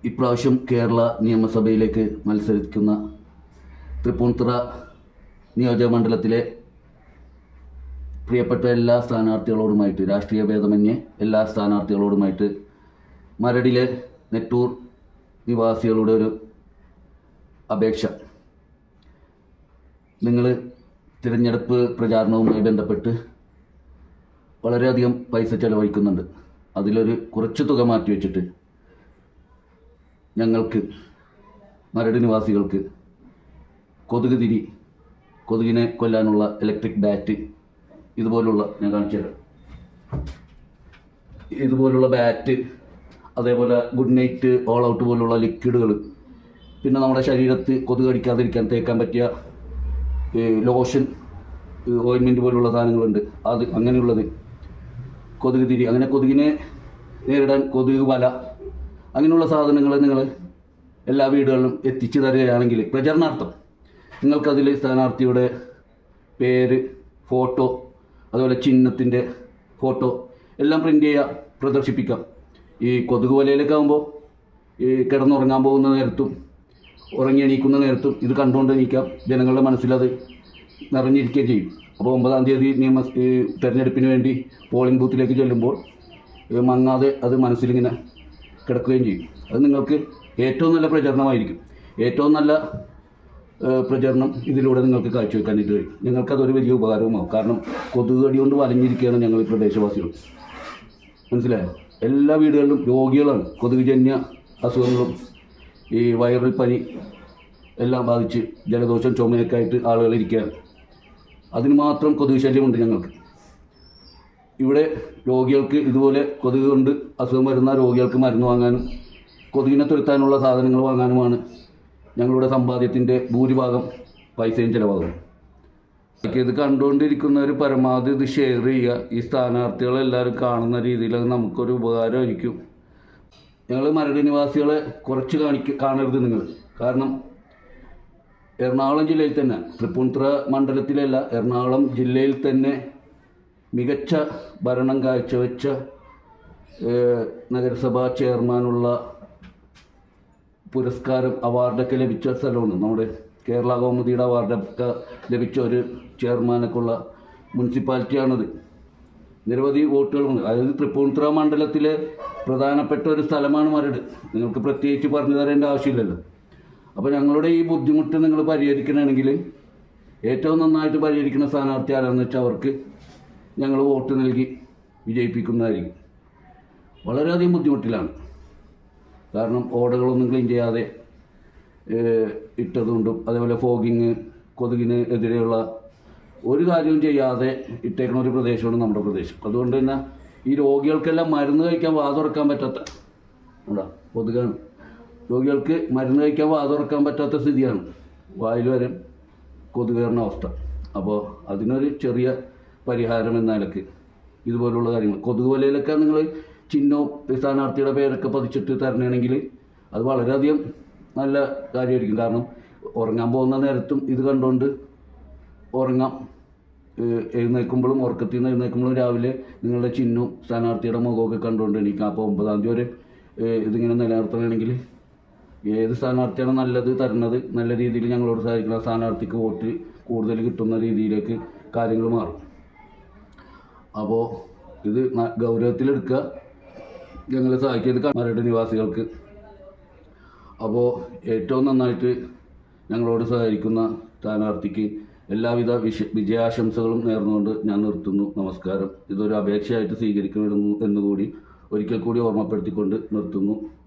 ഇപ്രാവശ്യം കേരള നിയമസഭയിലേക്ക് മത്സരിക്കുന്ന തൃപ്പൂണിത്തുറ നിയോജകമണ്ഡലത്തിലെ പ്രിയപ്പെട്ട എല്ലാ സ്ഥാനാർത്ഥികളോടുമായിട്ട്, രാഷ്ട്രീയ ഭേദമന്യേ എല്ലാ സ്ഥാനാർത്ഥികളോടുമായിട്ട് മരടിലെ നെട്ടൂർ നിവാസികളുടെ ഒരു അപേക്ഷ. നിങ്ങൾ തിരഞ്ഞെടുപ്പ് പ്രചാരണവുമായി ബന്ധപ്പെട്ട് വളരെയധികം പൈസ ചെലവഴിക്കുന്നുണ്ട്. അതിലൊരു കുറച്ച് തുക മാറ്റിവെച്ചിട്ട് ഞങ്ങൾക്ക്, മരട് നിവാസികൾക്ക്, കൊതുകിനെ കൊല്ലാനുള്ള ഇലക്ട്രിക് ബാറ്റ്, ഇതുപോലുള്ള, ഞാൻ കാണിച്ചു തരാം, ഇതുപോലുള്ള ബാറ്റ്, അതേപോലെ ഗുഡ് നൈറ്റ്, ഓൾ ഔട്ട് പോലുള്ള ലിക്വിഡുകൾ, പിന്നെ നമ്മുടെ ശരീരത്ത് കൊതുക് കടിക്കാതിരിക്കാൻ തേക്കാൻ പറ്റിയ ലോഷൻ, ഓയിൻമെൻറ്റ് പോലുള്ള സാധനങ്ങളുണ്ട്, അത് അങ്ങനെയുള്ളത്, അങ്ങനെ കൊതുകിനെ നേരിടാൻ കൊതുക് വല, അങ്ങനെയുള്ള സാധനങ്ങൾ നിങ്ങൾ എല്ലാ വീടുകളിലും എത്തിച്ചു തരികയാണെങ്കിൽ പ്രചരണാർത്ഥം നിങ്ങൾക്കതിൽ സ്ഥാനാർത്ഥിയുടെ പേര്, ഫോട്ടോ, അതുപോലെ ചിഹ്നത്തിൻ്റെ ഫോട്ടോ എല്ലാം പ്രിൻ്റ് ചെയ്യുക, പ്രദർശിപ്പിക്കാം. ഈ കൊതുക് വലയിലൊക്കെ ആകുമ്പോൾ ഈ കിടന്നുറങ്ങാൻ പോകുന്ന നേരത്തും ഉറങ്ങി എണീക്കുന്ന നേരത്തും ഇത് കണ്ടുകൊണ്ട് എണീക്കാം. ജനങ്ങളുടെ മനസ്സിലത് നിറഞ്ഞിരിക്കുകയും ചെയ്യും. അപ്പോൾ 9-ാം തീയതി തെരഞ്ഞെടുപ്പിന് വേണ്ടി പോളിംഗ് ബൂത്തിലേക്ക് ചെല്ലുമ്പോൾ മങ്ങാതെ അത് മനസ്സിലിങ്ങനെ കിടക്കുകയും ചെയ്യും. അത് നിങ്ങൾക്ക് ഏറ്റവും നല്ല പ്രചരണമായിരിക്കും. ഏറ്റവും നല്ല പ്രചരണം ഇതിലൂടെ നിങ്ങൾക്ക് കാഴ്ചവെക്കാനായിട്ട് കഴിയും. നിങ്ങൾക്കതൊരു വലിയ ഉപകാരവുമാകും. കാരണം കൊതുക് കടി കൊണ്ട് വലഞ്ഞിരിക്കുകയാണ് ഞങ്ങൾ ഈ പ്രദേശവാസികൾ. മനസ്സിലായോ? എല്ലാ വീടുകളിലും രോഗികളാണ്. കൊതുകുജന്യ അസുഖങ്ങളും ഈ വൈറൽ പനി എല്ലാം ബാധിച്ച് ജലദോഷം, ചുമയൊക്കെ ആയിട്ട് ആളുകൾ ഇരിക്കുകയാണ്. അതിന് മാത്രം കൊതുക് ശല്യമുണ്ട് ഞങ്ങൾക്ക്. ഇവിടെ രോഗികൾക്ക് ഇതുപോലെ കൊതുക് കൊണ്ട് അസുഖം വരുന്ന രോഗികൾക്ക് മരുന്ന് വാങ്ങാനും കൊതുകിനെ തുരത്താനുള്ള സാധനങ്ങൾ വാങ്ങാനുമാണ് ഞങ്ങളുടെ സമ്പാദ്യത്തിൻ്റെ ഭൂരിഭാഗം പൈസയും ചിലവാകും. ഇത് കണ്ടുകൊണ്ടിരിക്കുന്നവർ പരമാവധി ഇത് ഷെയർ ചെയ്യുക. ഈ സ്ഥാനാർത്ഥികളെല്ലാവരും കാണുന്ന രീതിയിൽ അത് നമുക്കൊരു ഉപകാരമായിരിക്കും. ഞങ്ങൾ മരട് നിവാസികളെ കുറച്ച് കാണരുത് നിങ്ങൾ. കാരണം എറണാകുളം ജില്ലയിൽ തന്നെ, തൃപ്പൂണിത്തുറ മണ്ഡലത്തിലല്ല, എറണാകുളം ജില്ലയിൽ തന്നെ മികച്ച ഭരണം കാഴ്ചവെച്ച നഗരസഭാ ചെയർമാനുള്ള പുരസ്കാരം, അവാർഡൊക്കെ ലഭിച്ച സ്ഥലമാണ്. നമ്മുടെ കേരള കൗമുദിയുടെ അവാർഡൊക്കെ ലഭിച്ച ഒരു ചെയർമാനൊക്കെയുള്ള മുനിസിപ്പാലിറ്റിയാണത്. നിരവധി വോട്ടുകളുണ്ട്. അതായത് തൃപ്പൂണിത്തുറ മണ്ഡലത്തിലെ പ്രധാനപ്പെട്ട ഒരു സ്ഥലമാണ് മരട്. നിങ്ങൾക്ക് പ്രത്യേകിച്ച് പറഞ്ഞു തരേണ്ട ആവശ്യമില്ലല്ലോ. അപ്പോൾ ഞങ്ങളുടെ ഈ ബുദ്ധിമുട്ട് നിങ്ങൾ പരിഹരിക്കണമെങ്കിൽ ഏറ്റവും നന്നായിട്ട് പരിഹരിക്കുന്ന സ്ഥാനാർത്ഥി ആരാണെന്ന് വെച്ചാൽ അവർക്ക് ഞങ്ങൾ വോട്ട് നൽകി വിജയിപ്പിക്കുന്നതായിരിക്കും. വളരെയധികം ബുദ്ധിമുട്ടിലാണ്. കാരണം ഓടകളൊന്നും ക്ലീൻ ചെയ്യാതെ ഇട്ടതുകൊണ്ടും, അതേപോലെ ഫോഗിങ്, കൊതുകിന് എതിരെയുള്ള ഒരു കാര്യവും ചെയ്യാതെ ഇട്ടേക്കുന്ന ഒരു പ്രദേശമാണ് നമ്മുടെ പ്രദേശം. അതുകൊണ്ട് തന്നെ ഈ രോഗികൾക്കെല്ലാം മരുന്ന് കഴിക്കാൻ വാതുറക്കാൻ പറ്റാത്ത കൊതുകാണ്. രോഗികൾക്ക് മരുന്ന് കഴിക്കാൻ വാതുറക്കാൻ പറ്റാത്ത സ്ഥിതിയാണ്. വായിൽ വരെ കൊതുക് കയറുന്ന അവസ്ഥ. അപ്പോൾ അതിനൊരു ചെറിയ പരിഹാരം എന്ന നിലക്ക് ഇതുപോലുള്ള കാര്യങ്ങൾ, കൊതുക് വലയിലൊക്കെ നിങ്ങൾ ചിഹ്നവും സ്ഥാനാർത്ഥിയുടെ പേരൊക്കെ പതിച്ചിട്ട് തരണമെങ്കിൽ അത് വളരെയധികം നല്ല കാര്യമായിരിക്കും. കാരണം ഉറങ്ങാൻ പോകുന്ന നേരത്തും ഇത് കണ്ടുകൊണ്ട് ഉറങ്ങാം. എഴുന്നേൽക്കുമ്പോഴും, ഉറക്കത്തിൽ നിന്ന് എഴുന്നേൽക്കുമ്പോഴും രാവിലെ നിങ്ങളുടെ ചിഹ്നവും സ്ഥാനാർത്ഥിയുടെ മുഖമൊക്കെ കണ്ടുകൊണ്ട് എണീക്കാം. അപ്പോൾ 9-ാം തീയതി വരെ ഇതിങ്ങനെ നിലനിർത്തണമെങ്കിൽ ഏത് സ്ഥാനാർത്ഥിയാണ് നല്ലത് തരുന്നത്, നല്ല രീതിയിൽ ഞങ്ങളോട് സഹായിക്കുന്ന സ്ഥാനാർത്ഥിക്ക് വോട്ട് കൂടുതൽ കിട്ടുന്ന രീതിയിലേക്ക് കാര്യങ്ങൾ മാറും. അപ്പോൾ ഇത് ഗൗരവത്തിലെടുക്കുക, ഞങ്ങളെ സഹായിക്കുന്നത് മരട് നിവാസികൾക്ക്. അപ്പോൾ ഏറ്റവും നന്നായിട്ട് ഞങ്ങളോട് സഹായിക്കുന്ന സ്ഥാനാർത്ഥിക്ക് എല്ലാവിധ വിജയാശംസകളും നേർന്നുകൊണ്ട് ഞാൻ നിർത്തുന്നു. നമസ്കാരം. ഇതൊരു അപേക്ഷയായിട്ട് സ്വീകരിക്കണമെന്ന് എന്നുകൂടി ഒരിക്കൽ കൂടി ഓർമ്മപ്പെടുത്തിക്കൊണ്ട് നിർത്തുന്നു.